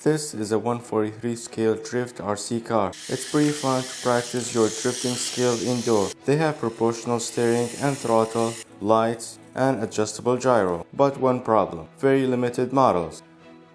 This is a 143 scale drift RC car. It's pretty fun to practice your drifting skill indoor. They have proportional steering and throttle, lights, and adjustable gyro. But one problem, very limited models.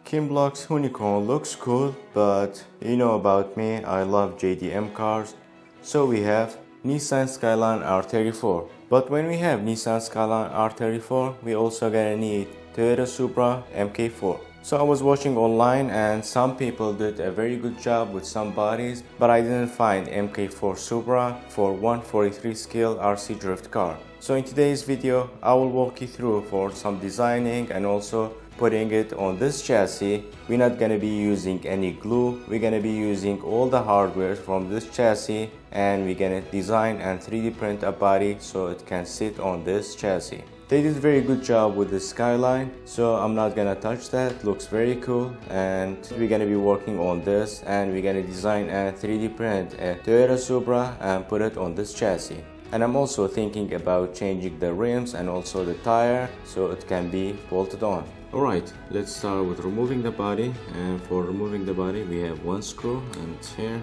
Kimblock's Unicorn looks cool, but you know about me, I love JDM cars. So we have Nissan Skyline R34. But when we have Nissan Skyline R34, we also gonna need Toyota Supra MK4. So I was watching online and some people did a very good job with some bodies, but I didn't find MK4 Supra for 143 scale RC drift car. So in today's video, I will walk you through for some designing and also putting it on this chassis. We're not gonna be using any glue. We're gonna be using all the hardware from this chassis, and we're gonna design and 3D print a body so it can sit on this chassis. They did a very good job with the Skyline, so I'm not gonna touch that. Looks very cool, and we're gonna be working on this, and we're gonna design and 3D print a Toyota Supra and put it on this chassis. And I'm also thinking about changing the rims and also the tire so it can be bolted on. Alright, let's start with removing the body, and for removing the body we have one screw and it's here.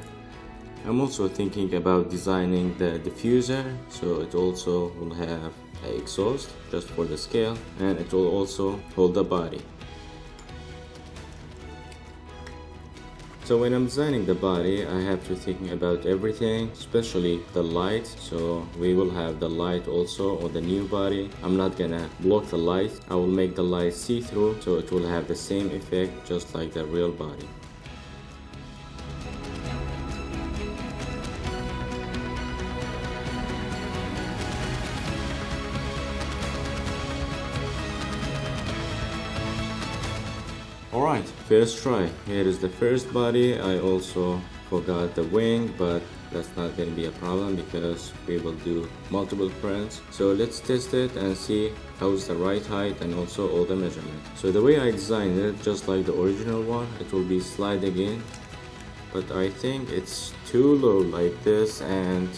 I'm also thinking about designing the diffuser so it also will have an exhaust just for the scale, and it will also hold the body. So when I'm designing the body, I have to think about everything, especially the light. So we will have the light also on the new body. I'm not gonna block the light. I will make the light see-through so it will have the same effect just like the real body. Alright, first try. Here is the first body. I also forgot the wing, but that's not going to be a problem because we will do multiple prints. So let's test it and see how's the right height and also all the measurements. So the way I designed it, just like the original one, it will be sliding in, but I think it's too low like this, and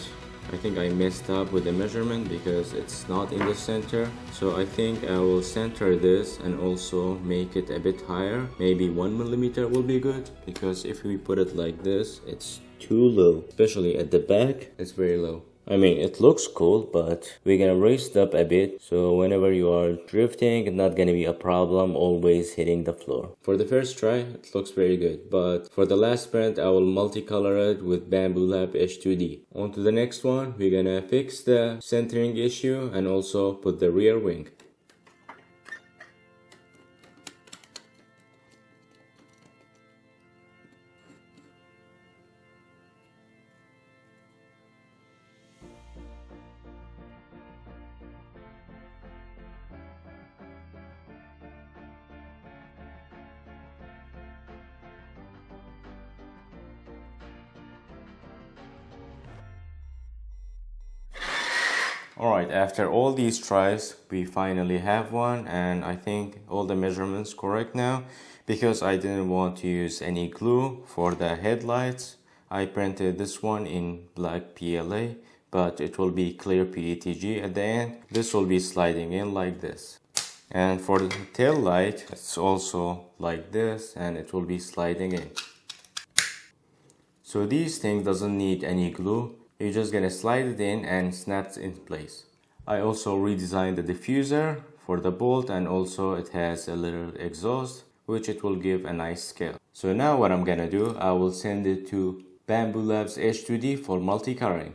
I think I messed up with the measurement because it's not in the center. So I think I will center this and also make it a bit higher. Maybe 1 millimeter will be good, because if we put it like this, it's too low, especially at the back. It's very low. I mean, it looks cool, but we're gonna raise it up a bit so whenever you are drifting, it's not gonna be a problem always hitting the floor. For the first try, it looks very good, but for the last print, I will multicolor it with Bambu Lab H2D. On to the next one, we're gonna fix the centering issue and also put the rear wing. Alright, after all these tries, we finally have one, and I think all the measurements correct now, because I didn't want to use any glue for the headlights. I printed this one in black PLA, but it will be clear PETG at the end. This will be sliding in like this. And for the tail light, it's also like this, and it will be sliding in. So these things doesn't need any glue. You're just gonna slide it in and snaps in place. I also redesigned the diffuser for the bolt, and also it has a little exhaust which it will give a nice scale. So now what I'm gonna do, I will send it to Bambu Labs H2D for multi-coloring.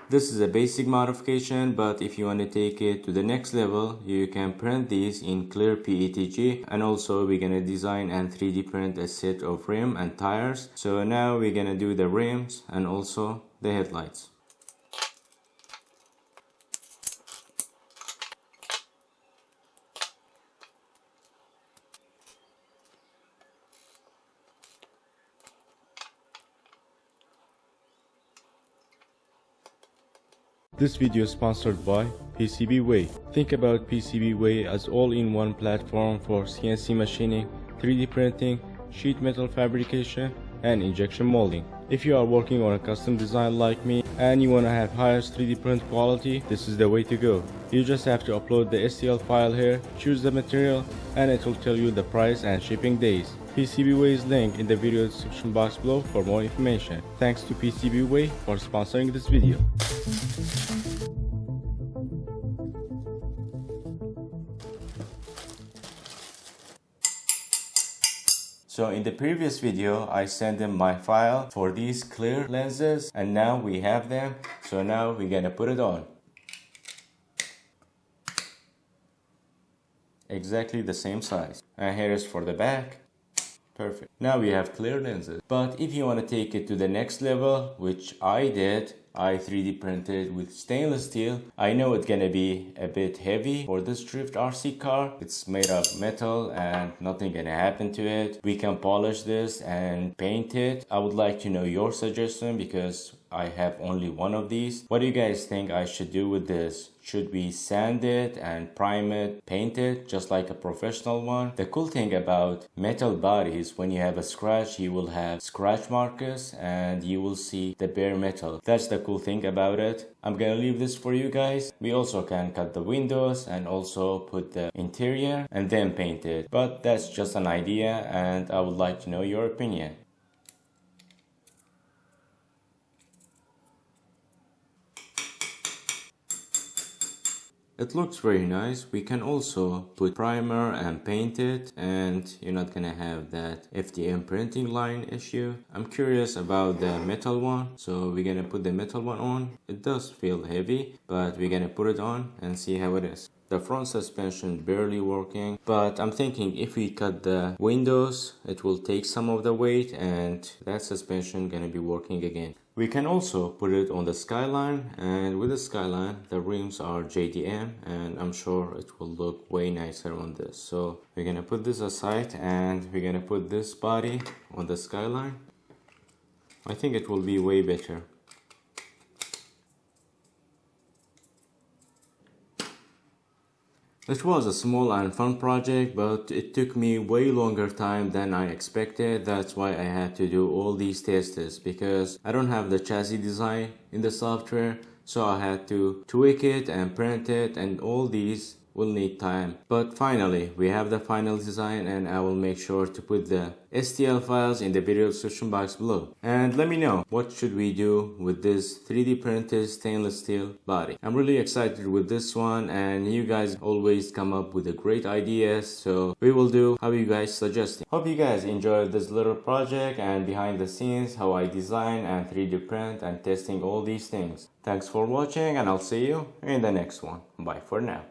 This is a basic modification, but if you want to take it to the next level, you can print these in clear PETG, and also we're gonna design and 3D print a set of rim and tires. So now we're gonna do the rims and also the headlights. This video is sponsored by PCBWay. Think about PCBWay as all-in-one platform for CNC machining, 3D printing, sheet metal fabrication, and injection molding. If you are working on a custom design like me and you want to have highest 3D print quality, this is the way to go. You just have to upload the STL file here, choose the material, and it will tell you the price and shipping days. PCBWay's link in the video description box below for more information. Thanks to PCBWay for sponsoring this video. So in the previous video, I sent them my file for these clear lenses, and now we have them. So now we're gonna put it on. Exactly the same size. And here is for the back. Perfect. Now we have clear lenses. But if you want to take it to the next level, which I did, I 3D printed with stainless steel. I know it's gonna be a bit heavy for this Drift RC car. It's made of metal and nothing gonna happen to it. We can polish this and paint it. I would like to know your suggestion because I have only one of these. What do you guys think I should do with this? Should we sand it and prime it, paint it just like a professional one? The cool thing about metal bodies, when you have a scratch, you will have scratch markers and you will see the bare metal. That's the cool thing about it. I'm gonna leave this for you guys. We also can cut the windows and also put the interior and then paint it. But that's just an idea and I would like to know your opinion. It looks very nice. We can also put primer and paint it, and you're not gonna have that FDM printing line issue. I'm curious about the metal one, so we're gonna put the metal one on. It does feel heavy, but we're gonna put it on and see how it is. The front suspension barely working, but I'm thinking if we cut the windows, it will take some of the weight and that suspension gonna be working again. We can also put it on the Skyline, and with the Skyline the rims are JDM and I'm sure it will look way nicer on this. So we're gonna put this aside and we're gonna put this body on the Skyline. I think it will be way better. It was a small and fun project, but it took me way longer time than I expected. That's why I had to do all these tests, because I don't have the chassis design in the software, so I had to tweak it and print it, and all these will need time. But finally we have the final design, and I will make sure to put the STL files in the video description box below. And let me know what should we do with this 3D printed stainless steel body. I'm really excited with this one, and you guys always come up with the great ideas, so we will do how you guys suggest. Hope you guys enjoyed this little project and behind the scenes how I design and 3D print and testing all these things. Thanks for watching, and I'll see you in the next one. Bye for now.